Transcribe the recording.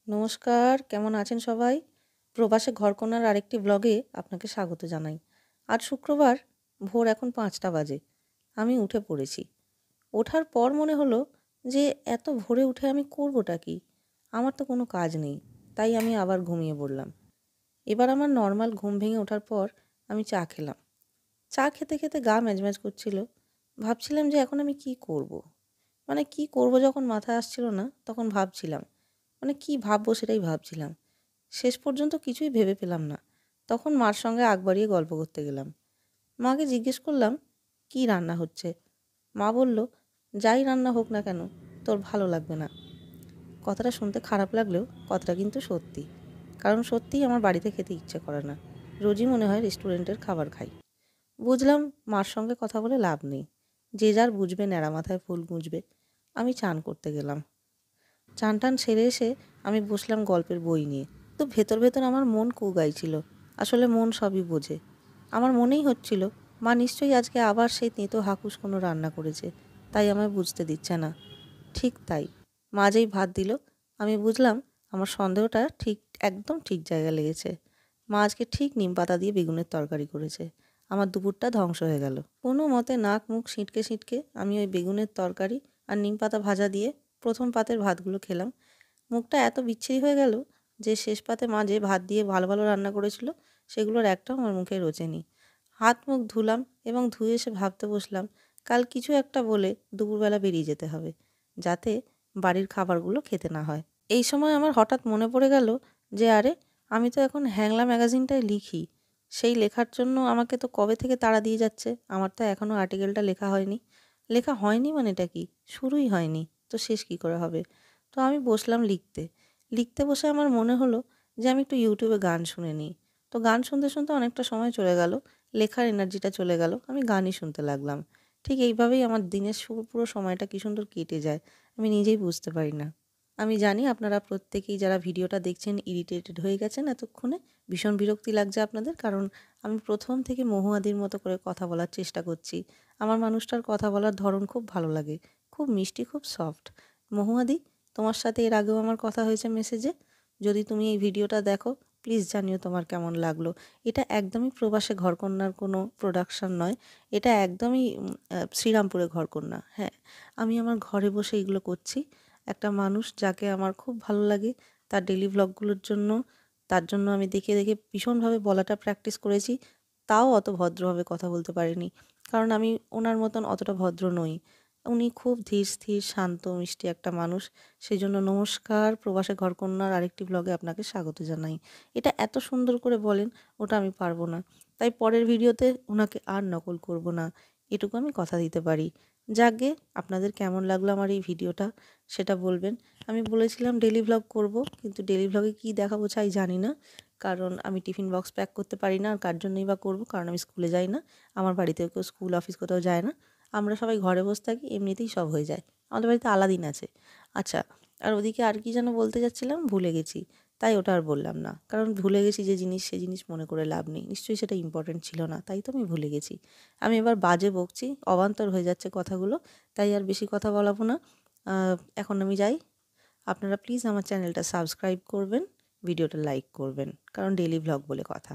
নমস্কার, কেমন আছেন সবাই? প্রবাসে ঘরকন্নার আরেকটি ব্লগে আপনাকে স্বাগত জানাই। আজ শুক্রবার, ভোর এখন ৫টা বাজে। আমি উঠে পড়েছি। ওঠার পর মনে হলো যে এত ভোরে উঠে আমি করবোটা কি? আমার তো কোনো কাজ নেই। তাই আমি আবার ঘুমিয়ে পড়লাম। এবার আমার নরমাল ঘুম ভেঙে ওঠার পর আমি চা খেলাম। চা খেতে, খেতে গা ম্যাজম্যাজ করছিল। ভাবছিলাম যে এখন আমি কি করব? মানে কি করব যখন মাথায় আসছিল না, তখন ভাবছিলাম। মানে কি ভাববো সেটাই ভাবছিলাম। শেষ পর্যন্ত কিছুই ভেবে পেলাম না। তখন মার সঙ্গে আগ বাড়িয়ে গল্প করতে গেলাম। মাকে জিজ্ঞেস করলাম, "কী রান্না হচ্ছে?" মা বলল, "যাই রান্না হোক না কেন, তোর ভালো লাগবে না।" কথাটা শুনতে খারাপ লাগলেও কথাটা কিন্তু সত্যি। কারণ সত্যিই আমার বাড়িতে খেতে ইচ্ছে করে না। রোজই মনে হয় রেস্টুরেন্টের খাবার খাই। বুঝলাম মার সঙ্গে কথা বলে লাভ নেই। যে যার বুঝবে, ন্যাড়া মাথায় ফুল গুঁজবে। আমি চান করতে গেলাম। চান টান সেরে এসে আমি বসলাম গল্পের বই নিয়ে। তো ভেতর ভেতর আমার মন কু গাইছিল। আসলে মন সবই বোঝে। আমার মনেই হচ্ছিল মা নিশ্চয়ই আজকে আবার সেই তেঁতো হাকুস কোনো রান্না করেছে, তাই আমায় বুঝতে দিচ্ছে না। ঠিক তাই, মা যেই ভাত দিল আমি বুঝলাম আমার সন্দেহটা একদম ঠিক জায়গায় লেগেছে। মা আজকে ঠিক নিমপাতা দিয়ে বেগুনের তরকারি করেছে। আমার দুপুরটা ধ্বংস হয়ে গেল। কোনো মতে নাক মুখ সিঁটকে সিঁটকে আমি ওই বেগুনের তরকারি আর নিমপাতা ভাজা দিয়ে প্রথম পাতের ভাতগুলো খেলাম। মুখটা এত বিচ্ছিরি হয়ে গেল যে শেষ পাতে মা যে ভাত দিয়ে ভালো ভালো রান্না করেছিল সেগুলোর একটাও আমার মুখে রোচেনি। হাত মুখ ধুলাম এবং ধুয়ে এসে ভাবতে বসলাম কাল কিছু একটা বলে দুপুরবেলা বেরিয়ে যেতে হবে, যাতে বাড়ির খাবারগুলো খেতে না হয়। এই সময় আমার হঠাৎ মনে পড়ে গেল যে আরে, আমি তো এখন হ্যাংলা ম্যাগাজিনটায় লিখি। সেই লেখার জন্য আমাকে তো কবে থেকে তাড়া দিয়ে যাচ্ছে। আমার তো এখনও আর্টিকেলটা লেখা হয়নি। লেখা হয়নি মানেটা কি? শুরুই হয়নি। তো শেষ কী করে হবে? তো আমি বসলাম লিখতে। লিখতে বসে আমার মনে হলো যে আমি একটু ইউটিউবে গান শুনে নিই। তো গান শুনতে শুনতে অনেকটা সময় চলে গেল। লেখার এনার্জিটা চলে গেল। আমি গানই শুনতে লাগলাম। ঠিক এইভাবেই আমার দিনের পুরো সময়টা কী সুন্দর কেটে যায়, আমি নিজেই বুঝতে পারি না। আমি জানি আপনারা প্রত্যেকেই যারা ভিডিওটা দেখছেন ইরিটেটেড হয়ে গেছেন এতক্ষণে। ভীষণ বিরক্তি লাগছে আপনাদের। কারণ আমি প্রথম থেকে মহুয়াদির মতো করে কথা বলার চেষ্টা করছি। আমার মানুষটার কথা বলার ধরন খুব ভালো লাগে। খুব মিষ্টি, খুব সফট। মহুয়াদি, তোমার সাথে এর আগেও আমার কথা হয়েছে মেসেজে। যদি তুমি এই ভিডিওটা দেখো, প্লিজ জানিও তোমার কেমন লাগলো। এটা একদমই প্রবাসে ঘরকন্নার কোনো প্রোডাকশন নয়। এটা একদমই শ্রীরামপুরে ঘরকন্না। হ্যাঁ, আমি আমার ঘরে বসে এগুলো করছি। একটা মানুষ যাকে আমার খুব ভালো লাগে, তার ডেইলি ভ্লগগুলোর জন্য, তার জন্য আমি দেখে দেখে ভীষণভাবে বলাটা প্র্যাকটিস করেছি। তাও অত ভদ্রভাবে কথা বলতে পারিনি। কারণ আমি ওনার মতন অতটা ভদ্র নই। উনি খুব ধীর স্থির, শান্ত, মিষ্টি একটা মানুষ। সেজন্য নমস্কার, প্রবাসে ঘরকন্নার আরেকটি ব্লগে আপনাকে স্বাগত জানাই। এটা এত সুন্দর করে বলেন, ওটা আমি পারব না। তাই পরের ভিডিওতে ওনাকে আর নকল করব না। এটুকু আমি কথা দিতে পারি। যাকগে, আপনাদের কেমন লাগলো আমার এই ভিডিওটা সেটা বলবেন। আমি বলেছিলাম ডেইলি ভ্লগ করব, কিন্তু ডেইলি ভ্লগে কী দেখাবো ছাই জানি না। কারণ আমি টিফিন বক্স প্যাক করতে পারি না। আর কার জন্যই বা করব? কারণ আমি স্কুলে যাই না। আমার বাড়িতেও কেউ স্কুল, অফিস কোথাও যায় না। আমরা সবাই ঘরে বসে থাকি, এমনিতেই সব হয়ে যায়। আমাদের বাড়িতে আলাদিন আছে। আচ্ছা, আর ওদিকে আর কি যেন বলতে যাচ্ছিলাম, ভুলে গেছি। তাই ওটা আর বললাম না। কারণ ভুলে গেছি যে জিনিস, সে জিনিস মনে করে লাভ নেই। নিশ্চয়ই সেটা ইম্পর্টেন্ট ছিল না। তাই তো আমি ভুলে গেছি। আমি এবার বাজে বকছি, অবান্তর হয়ে যাচ্ছে কথাগুলো। তাই আর বেশি কথা বলাবো না। আ এখন আমি যাই। আপনারা প্লিজ আমার চ্যানেলটা সাবস্ক্রাইব করবেন, ভিডিওটা লাইক করবেন। কারণ ডেইলি ভ্লগ বলে কথা।